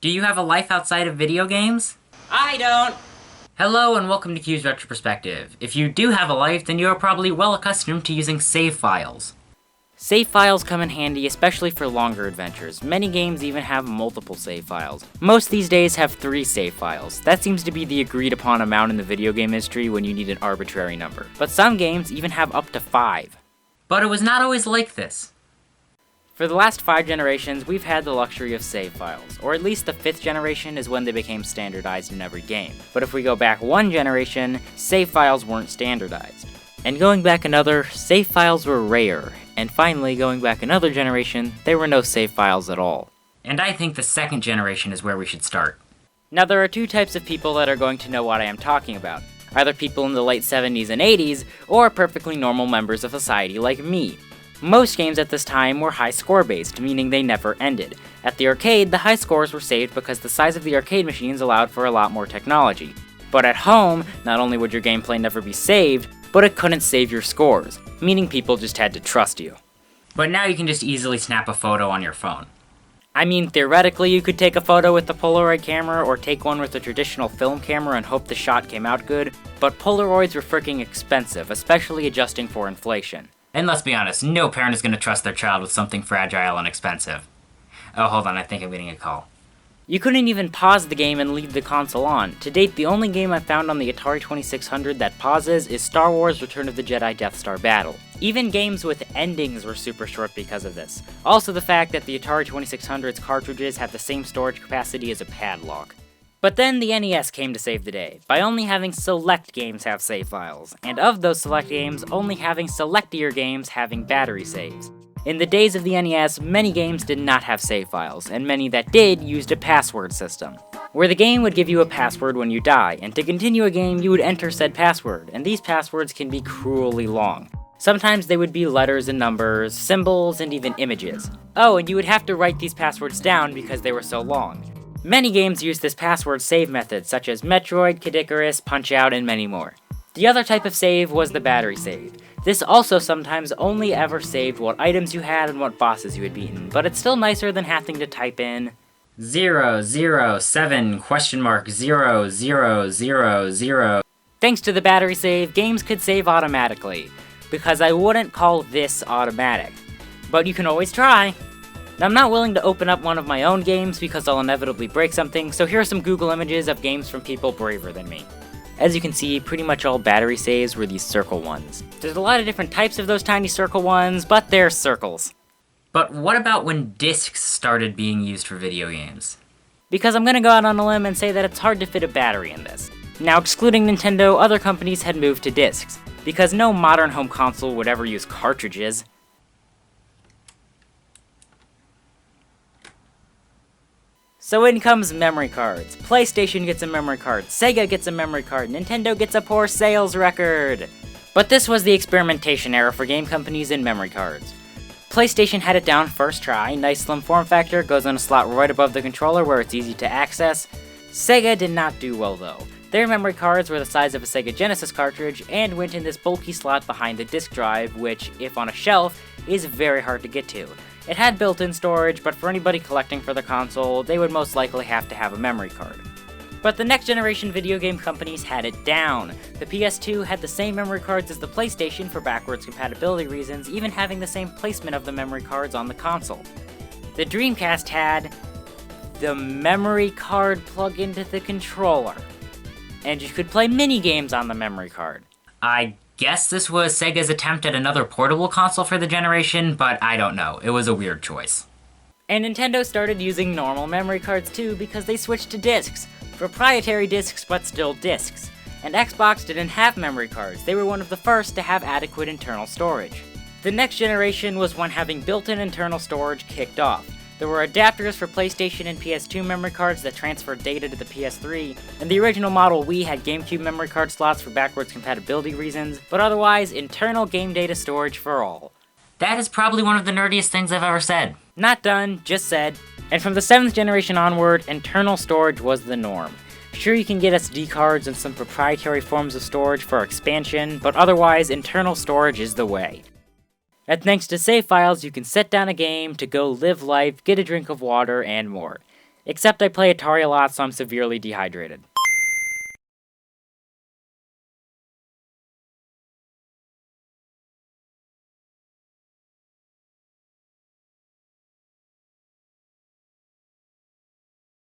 Do you have a life outside of video games? I don't! Hello and welcome to Q's Retroperspective. If you do have a life, then you are probably well accustomed to using save files. Save files come in handy, especially for longer adventures. Many games even have multiple save files. Most these days have 3 save files. That seems to be the agreed upon amount in the video game industry when you need an arbitrary number. But some games even have up to 5. But it was not always like this. For the last 5 generations, we've had the luxury of save files, or at least the 5th generation is when they became standardized in every game. But if we go back 1 generation, save files weren't standardized. And going back another, save files were rare. And finally, going back another generation, there were no save files at all. And I think the 2nd generation is where we should start. Now there are 2 types of people that are going to know what I am talking about. Either people in the late 70s and 80s, or perfectly normal members of society like me. Most games at this time were high score based, meaning they never ended. At the arcade, the high scores were saved because the size of the arcade machines allowed for a lot more technology. But at home, not only would your gameplay never be saved, but it couldn't save your scores, meaning people just had to trust you. But now you can just easily snap a photo on your phone. I mean, theoretically you could take a photo with the Polaroid camera or take one with a traditional film camera and hope the shot came out good, but Polaroids were freaking expensive, especially adjusting for inflation. And let's be honest, no parent is going to trust their child with something fragile and expensive. Oh, hold on, I think I'm getting a call. You couldn't even pause the game and leave the console on. To date, the only game I've found on the Atari 2600 that pauses is Star Wars Return of the Jedi Death Star Battle. Even games with endings were super short because of this. Also the fact that the Atari 2600's cartridges have the same storage capacity as a padlock. But then the NES came to save the day, by only having select games have save files, and of those select games, only having selectier games having battery saves. In the days of the NES, many games did not have save files, and many that did used a password system, where the game would give you a password when you die, and to continue a game you would enter said password, and these passwords can be cruelly long. Sometimes they would be letters and numbers, symbols, and even images. Oh, and you would have to write these passwords down because they were so long. Many games use this password save method, such as Metroid, Kid Icarus, Punch-Out!, and many more. The other type of save was the battery save. This also sometimes only ever saved what items you had and what bosses you had beaten, but it's still nicer than having to type in 007 question mark 0000. Thanks to the battery save, games could save automatically, because I wouldn't call this automatic. But you can always try. Now, I'm not willing to open up one of my own games because I'll inevitably break something, so here are some Google images of games from people braver than me. As you can see, pretty much all battery saves were these circle ones. There's a lot of different types of those tiny circle ones, but they're circles. But what about when discs started being used for video games? Because I'm gonna go out on a limb and say that it's hard to fit a battery in this. Now, excluding Nintendo, other companies had moved to discs, because no modern home console would ever use cartridges. So in comes memory cards. PlayStation gets a memory card, Sega gets a memory card, Nintendo gets a poor sales record. But this was the experimentation era for game companies and memory cards. PlayStation had it down first try, nice slim form factor, goes on a slot right above the controller where it's easy to access. Sega did not do well though. Their memory cards were the size of a Sega Genesis cartridge and went in this bulky slot behind the disk drive, which, if on a shelf, is very hard to get to. It had built-in storage, but for anybody collecting for the console, they would most likely have to have a memory card. But the next generation video game companies had it down. The PS2 had the same memory cards as the PlayStation for backwards compatibility reasons, even having the same placement of the memory cards on the console. The Dreamcast had the memory card plug into the controller, and you could play mini-games on the memory card. I guess this was Sega's attempt at another portable console for the generation, but I don't know. It was a weird choice. And Nintendo started using normal memory cards too because they switched to discs. Proprietary discs, but still discs. And Xbox didn't have memory cards. They were one of the first to have adequate internal storage. The next generation was when having built-in internal storage kicked off. There were adapters for PlayStation and PS2 memory cards that transferred data to the PS3, and the original Model Wii had GameCube memory card slots for backwards compatibility reasons, but otherwise, internal game data storage for all. That is probably one of the nerdiest things I've ever said. Not done, just said. And from the 7th generation onward, internal storage was the norm. Sure, you can get SD cards and some proprietary forms of storage for expansion, but otherwise, internal storage is the way. And thanks to save files, you can set down a game to go live life, get a drink of water, and more. Except I play Atari a lot, so I'm severely dehydrated.